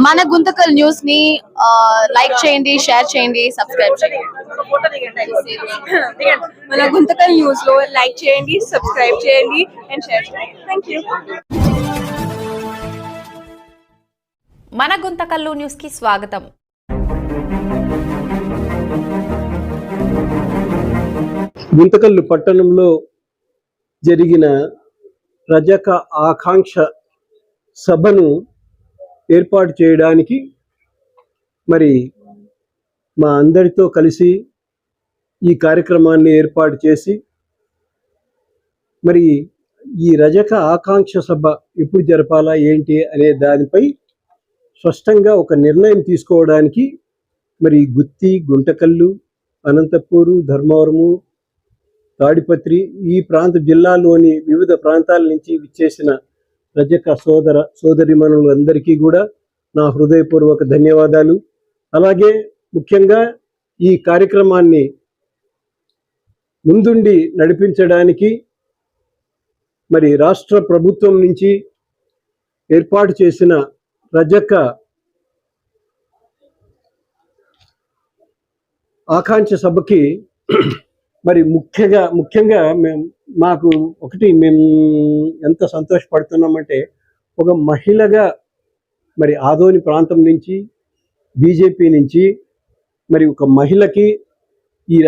మన గుంతకల్ న్యూస్ ని లైక్ చేయండి, షేర్ చేయండి, సబ్స్క్రైబ్ చేయండి. మన గుంతకల్ న్యూస్ లో లైక్ చేయండి, సబ్స్క్రైబ్ చేయండి అండ్ షేర్ చేయండి. థాంక్యూ. మన గుంతకల్లు న్యూస్ కి స్వాగతం. గుంతకల్లు పట్టణంలో జరిగిన రజక ఆకాంక్ష సభను ఏర్పాటు చేయడానికి మరి మా అందరితో కలిసి ఈ కార్యక్రమాన్ని ఏర్పాటు చేసి మరి ఈ రజక ఆకాంక్ష సభ ఎప్పుడు జరపాలా ఏంటి అనే దానిపై స్పష్టంగా ఒక నిర్ణయం తీసుకోవడానికి మరి గుత్తి, గుంటకల్లు, అనంతపూరు, ధర్మవరము, తాడిపత్రి ఈ ప్రాంత జిల్లాలోని వివిధ ప్రాంతాల నుంచి విచ్చేసిన రజక సోదరిమణులందరికీ కూడా నా హృదయపూర్వక ధన్యవాదాలు. అలాగే ముఖ్యంగా ఈ కార్యక్రమాన్ని ముందుండి నడిపించడానికి మరి రాష్ట్ర ప్రభుత్వం నుంచి ఏర్పాటు చేసిన రజక ఆకాంక్ష సభకి మరి ముఖ్యంగా మాకు మేము ఎంత సంతోషపడుతున్నామంటే, ఒక మహిళగా మరి ఆదోని ప్రాంతం నుంచి బీజేపీ నుంచి మరి ఒక మహిళకి ఈ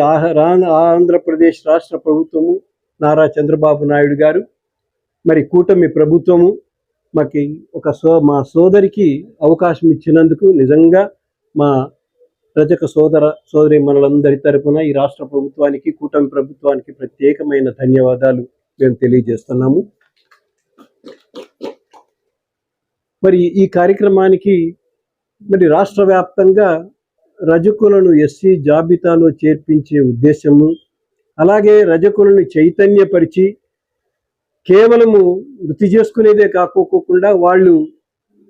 ఆంధ్రప్రదేశ్ రాష్ట్ర ప్రభుత్వము, నారా చంద్రబాబు నాయుడు గారు మరి కూటమి ప్రభుత్వము మాకి మా సోదరికి అవకాశం ఇచ్చినందుకు నిజంగా మా రజక సోదరీమణులందరి తరపున ఈ రాష్ట్ర ప్రభుత్వానికి, కూటమి ప్రభుత్వానికి ప్రత్యేకమైన ధన్యవాదాలు మేము తెలియజేస్తున్నాము. మరి ఈ కార్యక్రమానికి మరి రాష్ట్ర వ్యాప్తంగా రజకులను ఎస్సీ జాబితాలో చేర్పించే ఉద్దేశము, అలాగే రజకులను చైతన్యపరిచి కేవలము వృత్తి చేసుకునేదే కాకోకుండా వాళ్ళు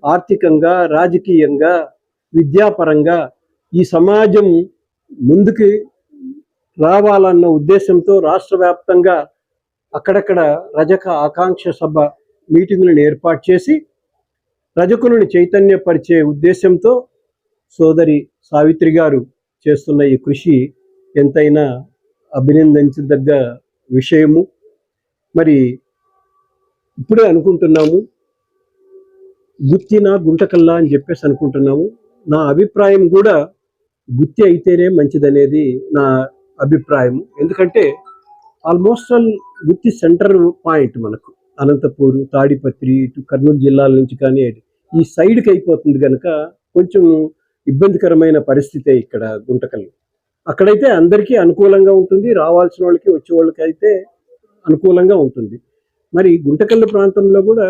ఆర్థికంగా, రాజకీయంగా, విద్యాపరంగా ఈ సమాజం ముందుకు రావాలన్న ఉద్దేశంతో రాష్ట్ర వ్యాప్తంగా అక్కడక్కడ రజక ఆకాంక్ష సభ మీటింగులను ఏర్పాటు చేసి రజకులను చైతన్యపరిచే ఉద్దేశంతో సోదరి సావిత్రి గారు చేస్తున్న ఈ కృషి ఎంతైనా అభినందించదగ్గ విషయము. మరి ఇప్పుడే అనుకుంటున్నాము, గుత్తిన గుంటకల్లా అని చెప్పేసి అనుకుంటున్నాము. నా అభిప్రాయం కూడా గుత్తి అయితేనే మంచిదనేది నా అభిప్రాయం. ఎందుకంటే ఆల్మోస్ట్ ఆల్ గుత్తి సెంటర్ పాయింట్ మనకు అనంతపూరు, తాడిపత్రి, ఇటు కర్నూలు జిల్లాల నుంచి కానీ ఈ సైడ్కి అయిపోతుంది కనుక కొంచెం ఇబ్బందికరమైన పరిస్థితే ఇక్కడ గుంటకల్లు. అక్కడైతే అందరికీ అనుకూలంగా ఉంటుంది, రావాల్సిన వాళ్ళకి వచ్చే వాళ్ళకి అయితే అనుకూలంగా ఉంటుంది. మరి గుంటకల్లు ప్రాంతంలో కూడా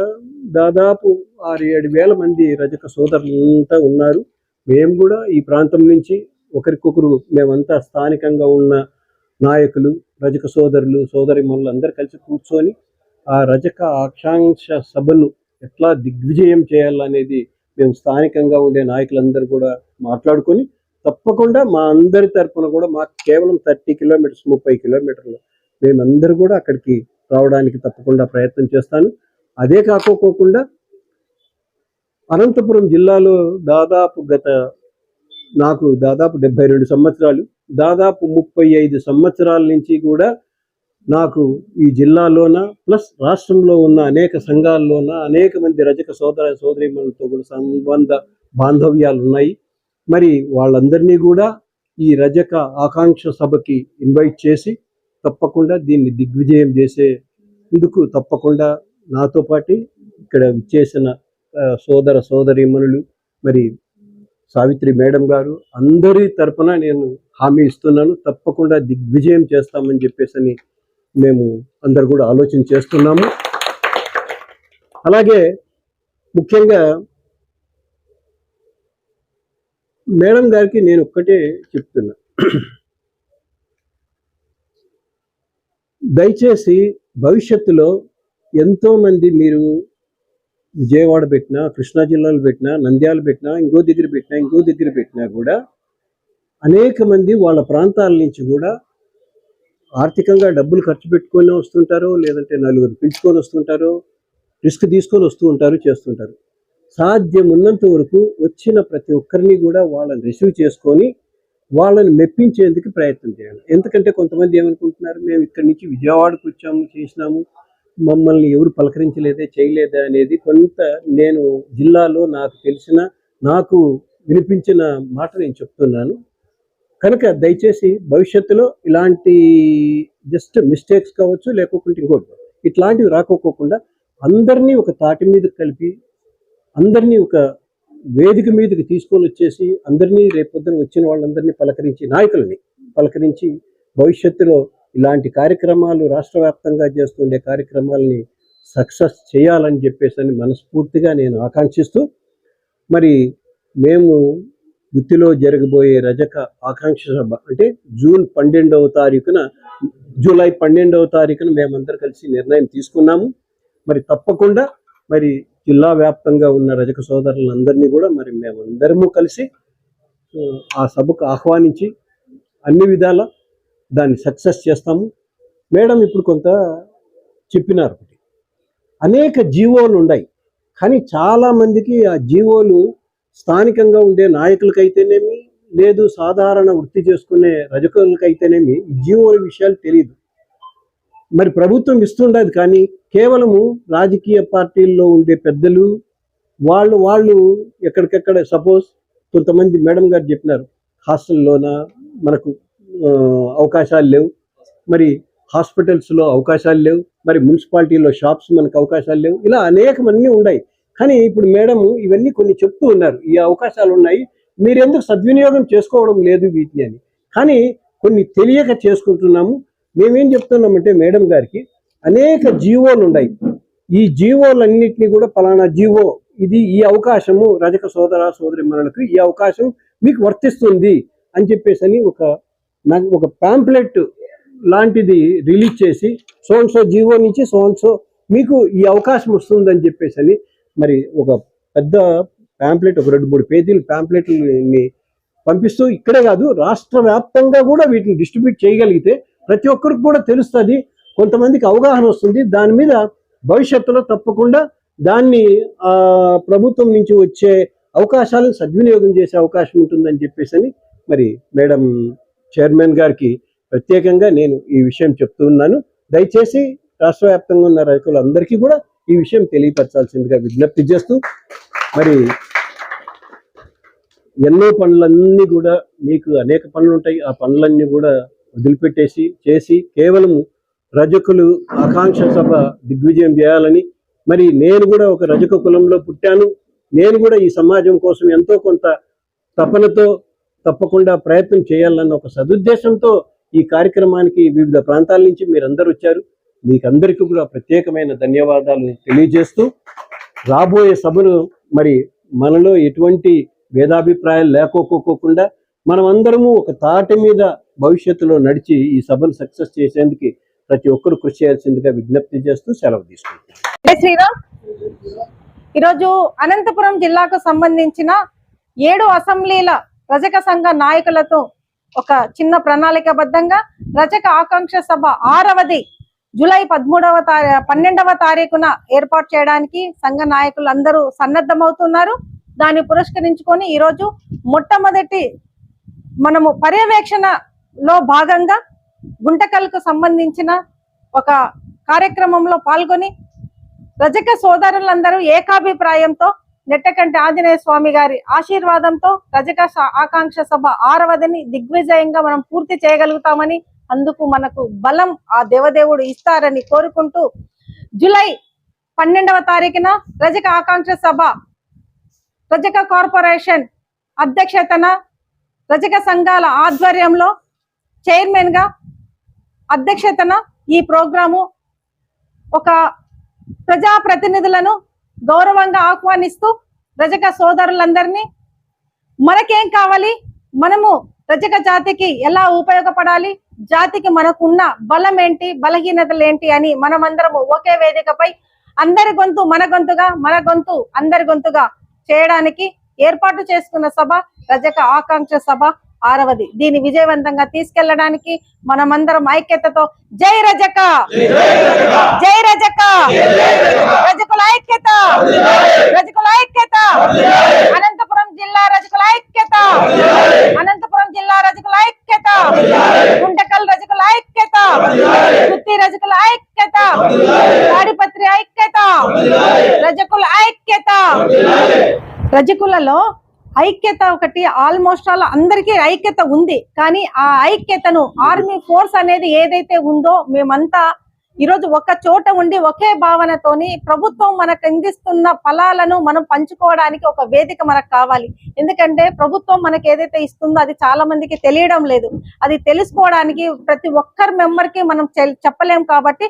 దాదాపు 6-7 వేల మంది రజక సోదరులంతా ఉన్నారు. మేము కూడా ఈ ప్రాంతం నుంచి ఒకరికొకరు మేమంతా స్థానికంగా ఉన్న నాయకులు, రజక సోదరులు, సోదరిమణులు అందరూ కలిసి కూర్చొని ఆ రజక ఆకాంక్ష సభను ఎట్లా దిగ్విజయం చేయాలనేది మేము స్థానికంగా ఉండే నాయకులందరూ కూడా మాట్లాడుకొని తప్పకుండా మా అందరి తరఫున కూడా మాకు కేవలం 30 కిలోమీటర్స్ 30 కిలోమీటర్లు మేమందరూ కూడా అక్కడికి రావడానికి తప్పకుండా ప్రయత్నం చేస్తాను. అదే కాకోకుండా అనంతపురం జిల్లాలో నాకు దాదాపు 72 సంవత్సరాలు, దాదాపు 35 సంవత్సరాల నుంచి కూడా నాకు ఈ జిల్లాలోన ప్లస్ రాష్ట్రంలో ఉన్న అనేక సంఘాల్లోన అనేక మంది రజక సోదరీమణులతో కూడా సంబంధ బాంధవ్యాలు ఉన్నాయి. మరి వాళ్ళందరినీ కూడా ఈ రజక ఆకాంక్ష సభకి ఇన్వైట్ చేసి తప్పకుండా దీన్ని దిగ్విజయం చేసేందుకు తప్పకుండా నాతో పాటు ఇక్కడ చేసిన సోదరీమణులు మరి సావిత్రి మేడం గారు అందరి తరపున నేను హామీ ఇస్తున్నాను. తప్పకుండా దిగ్విజయం చేస్తామని చెప్పేసి మేము అందరు కూడా ఆలోచన చేస్తున్నాము. అలాగే ముఖ్యంగా మేడం గారికి నేను ఒక్కటే చెప్తున్నా, దయచేసి భవిష్యత్తులో ఎంతోమంది మీరు విజయవాడ పెట్టినా, కృష్ణా జిల్లాలో పెట్టినా, నంద్యాల పెట్టినా, ఇంకో దగ్గర పెట్టినా కూడా అనేక మంది వాళ్ళ ప్రాంతాల నుంచి కూడా ఆర్థికంగా డబ్బులు ఖర్చు పెట్టుకొని వస్తుంటారు, లేదంటే నలుగురు పిలుచుకొని వస్తుంటారు, రిస్క్ తీసుకొని వస్తూ ఉంటారు, చేస్తుంటారు. సాధ్యం ఉన్నంత వరకు వచ్చిన ప్రతి ఒక్కరిని కూడా వాళ్ళని రిసీవ్ చేసుకొని వాళ్ళని మెప్పించేందుకు ప్రయత్నం చేయాలి. ఎందుకంటే కొంతమంది ఏమనుకుంటున్నారు, మేము ఇక్కడి నుంచి విజయవాడకు వచ్చాము, చేసినాము, మమ్మల్ని ఎవరు పలకరించలేదే, చేయలేదా అనేది కొంత నేను జిల్లాలో నాకు తెలిసిన, నాకు వినిపించిన మాట నేను చెప్తున్నాను. కనుక దయచేసి భవిష్యత్తులో ఇలాంటి జస్ట్ మిస్టేక్స్ కావచ్చు, లేకపోతే ఇంకోటి ఇట్లాంటివి రాకోకుండా అందరినీ ఒక తాటి మీద కలిపి, అందరినీ ఒక వేదిక మీదకి తీసుకొని వచ్చేసి, అందరినీ రేపొద్దున వచ్చిన వాళ్ళందరినీ పలకరించి, నాయకులని పలకరించి భవిష్యత్తులో ఇలాంటి కార్యక్రమాలు రాష్ట్ర వ్యాప్తంగా చేస్తుండే కార్యక్రమాలని సక్సెస్ చేయాలని చెప్పేసి మనస్ఫూర్తిగా నేను ఆకాంక్షిస్తూ, మరి మేము గుత్తిలో జరగబోయే రజక ఆకాంక్ష సభ అంటే జూలై 12వ తారీఖున మేమందరం కలిసి నిర్ణయం తీసుకున్నాము. మరి తప్పకుండా మరి జిల్లా వ్యాప్తంగా ఉన్న రజక సోదరులందరినీ కూడా మరి మేమందరము కలిసి ఆ సభకు ఆహ్వానించి అన్ని విధాల దాన్ని సక్సెస్ చేస్తాము. మేడం ఇప్పుడు కొంత చెప్పినారు, అనేక జీవోలు ఉన్నాయి, కానీ చాలామందికి ఆ జీవోలు స్థానికంగా ఉండే నాయకులకైతేనేమి, లేదు సాధారణ వృత్తి చేసుకునే రజకులకైతేనేమి ఈ జీవోల విషయాలు తెలియదు. మరి ప్రభుత్వం ఇస్తుండదు, కానీ కేవలము రాజకీయ పార్టీల్లో ఉండే పెద్దలు వాళ్ళు ఎక్కడికెక్కడ, సపోజ్ కొంతమంది మేడం గారు చెప్పినారు, హాస్టల్లోన మనకు అవకాశాలు లేవు, మరి హాస్పిటల్స్లో అవకాశాలు లేవు, మరి మున్సిపాలిటీలో షాప్స్ మనకు అవకాశాలు లేవు, ఇలా అనేకమన్నీ ఉన్నాయి. కానీ ఇప్పుడు మేడం ఇవన్నీ కొన్ని చెప్తూ ఉన్నారు, ఈ అవకాశాలు ఉన్నాయి, మీరెందుకు సద్వినియోగం చేసుకోవడం లేదు వీటిని అని. కానీ కొన్ని తెలియక చేసుకుంటున్నాము. మేమేం చెప్తున్నామంటే మేడం గారికి అనేక జీవోలు ఉన్నాయి, ఈ జీవోలన్నింటినీ కూడా పలానా జీవో ఇది, ఈ అవకాశము రజక సోదర సోదరిమణులకు ఈ అవకాశం మీకు వర్తిస్తుంది అని చెప్పేసి ఒక ప్యాంప్లెట్ లాంటిది రిలీజ్ చేసి, సోన్సో జీవో నుంచి సోన్సో మీకు ఈ అవకాశం వస్తుందని చెప్పేసి మరి ఒక పెద్ద ప్యాంప్లెట్, ఒక 2-3 పేజీల ప్యాంప్లెట్ని పంపిస్తూ, ఇక్కడే కాదు రాష్ట్ర వ్యాప్తంగా కూడా వీటిని డిస్ట్రిబ్యూట్ చేయగలిగితే ప్రతి ఒక్కరికి కూడా తెలుస్తుంది, కొంతమందికి అవగాహన వస్తుంది. దాని మీద భవిష్యత్తులో తప్పకుండా దాన్ని ప్రభుత్వం నుంచి వచ్చే అవకాశాలను సద్వినియోగం చేసే అవకాశం ఉంటుందని చెప్పేసి మరి మేడం చైర్మన్ గారికి ప్రత్యేకంగా నేను ఈ విషయం చెప్తూ ఉన్నాను. దయచేసి రాష్ట్ర వ్యాప్తంగా ఉన్న రైతులందరికీ కూడా ఈ విషయం తెలియపరచాల్సిందిగా విజ్ఞప్తి చేస్తూ, మరి ఎన్నో పనులన్నీ కూడా మీకు అనేక పనులు ఉంటాయి, ఆ పనులన్నీ కూడా వదిలిపెట్టేసి చేసి కేవలం రజకులు ఆకాంక్ష సభ దిగ్విజయం చేయాలని, మరి నేను కూడా ఒక రజక కులంలో పుట్టాను, నేను కూడా ఈ సమాజం కోసం ఎంతో కొంత తపనతో తప్పకుండా ప్రయత్నం చేయాలన్న ఒక సదుద్దేశంతో ఈ కార్యక్రమానికి వివిధ ప్రాంతాల నుంచి మీరందరూ వచ్చారు. మీకందరికీ కూడా ప్రత్యేకమైన ధన్యవాదాలు తెలియజేస్తూ, రాబోయే సభను మరి మనలో ఎటువంటి భేదాభిప్రాయాలు లేకపోకుండా మనమందరము ఒక తాటి మీద భవిష్యత్తులో నడిచి ఈ సభను సక్సెస్ చేసేందుకు ప్రతి ఒక్కరు కృషి చేయాల్సిందిగా విజ్ఞప్తి చేస్తూ సెలవు తీసుకుంటాం. జై శ్రీరామ్. ఈరోజు అనంతపురం జిల్లాకు సంబంధించిన 7 అసెంబ్లీల రజక సంఘ నాయకులతో ఒక చిన్న ప్రణాళికబద్ధంగా రజక ఆకాంక్ష సభ 6వది జూలై 12వ తారీఖున ఏర్పాటు చేయడానికి సంఘ నాయకులు అందరూ సన్నద్ధమవుతున్నారు. దాన్ని పురస్కరించుకొని ఈరోజు మొట్టమొదటి మనము పర్యవేక్షణలో భాగంగా గుంటకల్కు సంబంధించిన ఒక కార్యక్రమంలో పాల్గొని రజక సోదరులందరూ ఏకాభిప్రాయంతో నెట్టకంటి ఆంజనేయ స్వామి గారి ఆశీర్వాదంతో రజక ఆకాంక్ష సభ 6వదిని దిగ్విజయంగా మనం పూర్తి చేయగలుగుతామని, అందుకు మనకు బలం ఆ దేవదేవుడు ఇస్తారని కోరుకుంటూ, జూలై 12వ తారీఖున రజక ఆకాంక్ష సభ రజక కార్పొరేషన్ అధ్యక్షతన రజక సంఘాల ఆధ్వర్యంలో చైర్మన్ గా అధ్యక్షతన ఈ ప్రోగ్రాము ఒక ప్రజాప్రతినిధులను గౌరవంగా ఆహ్వానిస్తూ రజక సోదరులందరినీ మనకేం కావాలి, మనము రజక జాతికి ఎలా ఉపయోగపడాలి, జాతికి మనకున్న బలం ఏంటి, బలహీనతలు ఏంటి అని మనమందరము ఒకే వేదికపై అందరి గొంతు మన గొంతుగా, మన గొంతు అందరి గొంతుగా చేయడానికి ఏర్పాటు చేసుకున్న సభ రజక ఆకాంక్ష సభ ఆరవది. దీన్ని విజయవంతంగా తీసుకెళ్లడానికి మనమందరం ఐక్యతతో జై రజక, జై రజక, రజకుల ఐక్యత, రజకుల ఐక్యత, అనంతపురం జిల్లా రజకుల ఐక్యత, అనంతపురం జిల్లా రజకుల ఐక్యత, గుంటకల్ రజకుల ఐక్యత, గుత్తి రజకుల ఐక్యత, తాడిపత్రి ఐక్యత, రజకుల ఐక్యత. రజకులలో ఐక్యత ఒకటి ఆల్మోస్ట్ ఆల్ అందరికీ ఐక్యత ఉంది. కానీ ఆ ఐక్యతను ఆర్మీ ఫోర్స్ అనేది ఏదైతే ఉందో మేమంతా ఈరోజు ఒక చోట ఉండి ఒకే భావనతోని ప్రభుత్వం మనకు అందిస్తున్న ఫలాలను మనం పంచుకోవడానికి ఒక వేదిక మనకు కావాలి. ఎందుకంటే ప్రభుత్వం మనకి ఏదైతే ఇస్తుందో అది చాలా మందికి తెలియడం లేదు. అది తెలుసుకోవడానికి ప్రతి ఒక్కరి మెంబర్కి మనం చెప్పలేం. కాబట్టి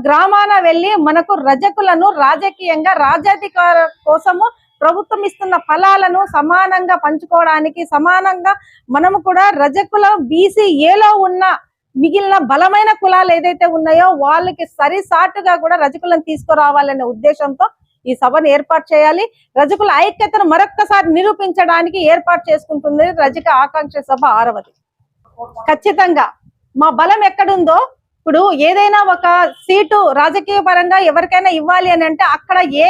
గ్రామాన వెళ్ళి మనకు రజకులను రాజకీయంగా రాజ్యాధికార కోసము ప్రభుత్వం ఇస్తున్న ఫలాలను సమానంగా పంచుకోవడానికి, సమానంగా మనము కూడా రజకుల BCAలో ఉన్న మిగిలిన బలమైన కులాలు ఏదైతే ఉన్నాయో వాళ్ళకి సరిసాటుగా కూడా రజకులను తీసుకురావాలనే ఉద్దేశంతో ఈ సభను ఏర్పాటు చేయాలి. రజకుల ఐక్యతను మరొక్కసారి నిరూపించడానికి ఏర్పాటు చేసుకుంటుంది రజక ఆకాంక్ష సభ 6వది. ఖచ్చితంగా మా బలం ఎక్కడుందో, ఇప్పుడు ఏదైనా ఒక సీటు రాజకీయ పరంగా ఎవరికైనా ఇవ్వాలి అని అంటే అక్కడ ఏ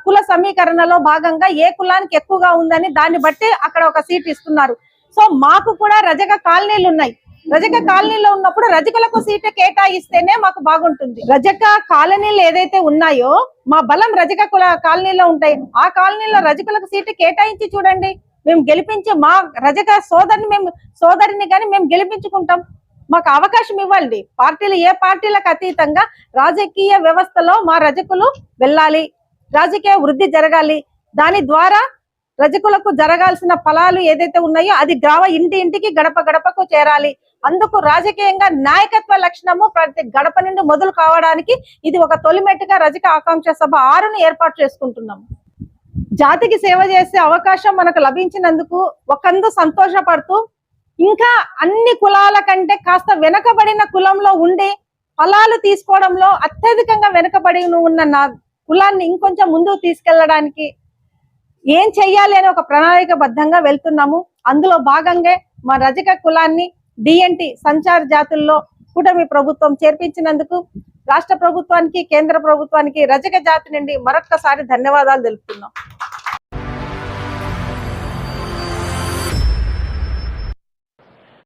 కుల సమీకరణలో భాగంగా ఏ కులానికి ఎక్కువగా ఉందని దాన్ని బట్టి అక్కడ ఒక సీట్ ఇస్తున్నారు. సో మాకు కూడా రజక కాలనీలు ఉన్నాయి. రజక కాలనీలో ఉన్నప్పుడు రజకులకు సీటు కేటాయిస్తేనే మాకు బాగుంటుంది. రజక కాలనీలు ఏదైతే ఉన్నాయో మా బలం రజక కుల కాలనీలో ఉంటాయి. ఆ కాలనీలో రజకులకు సీటు కేటాయించి చూడండి. మేము గెలిపించి మా రజక సోదరిని కానీ మేము గెలిపించుకుంటాం. మాకు అవకాశం ఇవ్వండి. పార్టీలు ఏ పార్టీలకు అతీతంగా రాజకీయ వ్యవస్థలో మా రజకులు వెళ్ళాలి, రాజకీయ వృద్ధి జరగాలి. దాని ద్వారా రజకులకు జరగాల్సిన ఫలాలు ఏదైతే ఉన్నాయో అది ఇంటింటికి గడప గడపకు చేరాలి. అందుకు రాజకీయంగా నాయకత్వ లక్షణము ప్రతి గడప నుండి మొదలు కావడానికి ఇది ఒక తొలిమెట్టుగా రజక ఆకాంక్ష సభ 6ను ఏర్పాటు చేసుకుంటున్నాము. జాతికి సేవ చేసే అవకాశం మనకు లభించినందుకు ఒకందు సంతోషపడుతూ, ఇంకా అన్ని కులాల కంటే కాస్త వెనకబడిన కులంలో ఉండి ఫలాలు తీసుకోవడంలో అత్యధికంగా వెనుకబడి ఉన్న నా కులాన్ని ఇంకొంచెం ముందుకు తీసుకెళ్లడానికి ఏం చెయ్యాలి అని ఒక ప్రణాళికబద్ధంగా వెళ్తున్నాము. అందులో భాగంగా మా రజక కులాన్ని DNT సంచార జాతుల్లో కూటమి ప్రభుత్వం చేర్పించినందుకు రాష్ట్ర ప్రభుత్వానికి, కేంద్ర ప్రభుత్వానికి రజక జాతి నుండి మరొక్కసారి ధన్యవాదాలు తెలుపుతున్నాం.